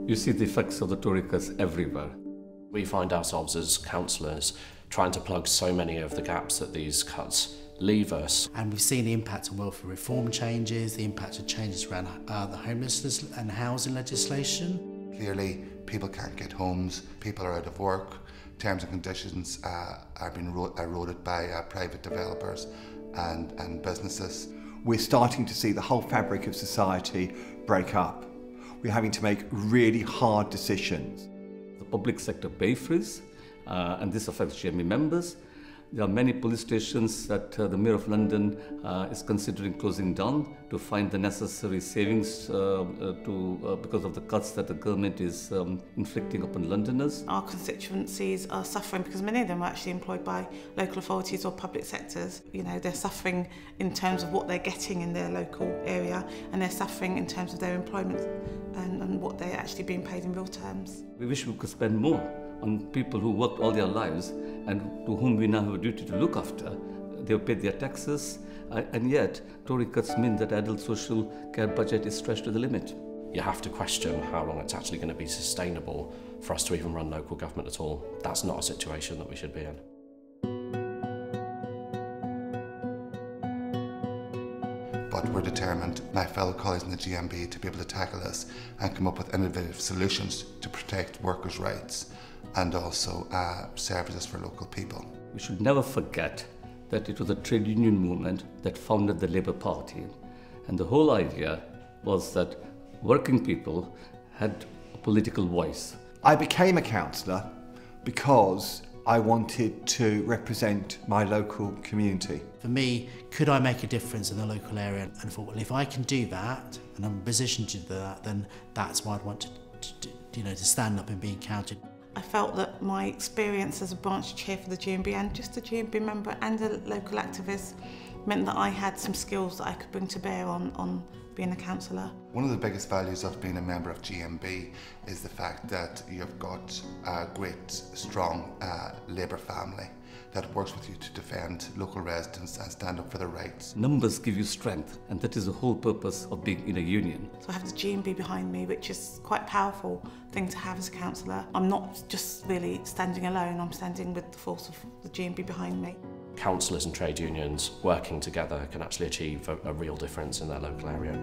You see the effects of the Tory cuts everywhere. We find ourselves as councillors trying to plug so many of the gaps that these cuts leave us. And we've seen the impact on welfare reform changes, the impact of changes around the homelessness and housing legislation. Clearly, people can't get homes, people are out of work, terms and conditions are being eroded by private developers and businesses. We're starting to see the whole fabric of society break up. We're having to make really hard decisions. The public sector pay freeze, and this affects GMB members. There are many police stations that the Mayor of London is considering closing down to find the necessary savings because of the cuts that the government is inflicting upon Londoners. Our constituencies are suffering because many of them are actually employed by local authorities or public sectors. You know, they're suffering in terms of what they're getting in their local area, and they're suffering in terms of their employment and what they're actually being paid in real terms. We wish we could spend more on people who worked all their lives and to whom we now have a duty to look after. They've paid their taxes, and yet Tory cuts mean that adult social care budget is stretched to the limit. You have to question how long it's actually going to be sustainable for us to even run local government at all. That's not a situation that we should be in. But we're determined, my fellow colleagues in the GMB, to be able to tackle this and come up with innovative solutions to protect workers' rights and also services for local people. We should never forget that it was the trade union movement that founded the Labour Party. And the whole idea was that working people had a political voice. I became a councillor because I wanted to represent my local community. For me, could I make a difference in the local area? And I thought, well, if I can do that, and I'm positioned to do that, then that's why I'd want to stand up and be counted. I felt that my experience as a branch chair for the GMB and just a GMB member and a local activist meant that I had some skills that I could bring to bear on being a councillor. One of the biggest values of being a member of GMB is the fact that you've got a great, strong Labour family that works with you to defend local residents and stand up for their rights. Numbers give you strength, and that is the whole purpose of being in a union. So I have the GMB behind me, which is quite a powerful thing to have as a councillor. I'm not just really standing alone, I'm standing with the force of the GMB behind me. Councillors and trade unions working together can actually achieve a real difference in their local area.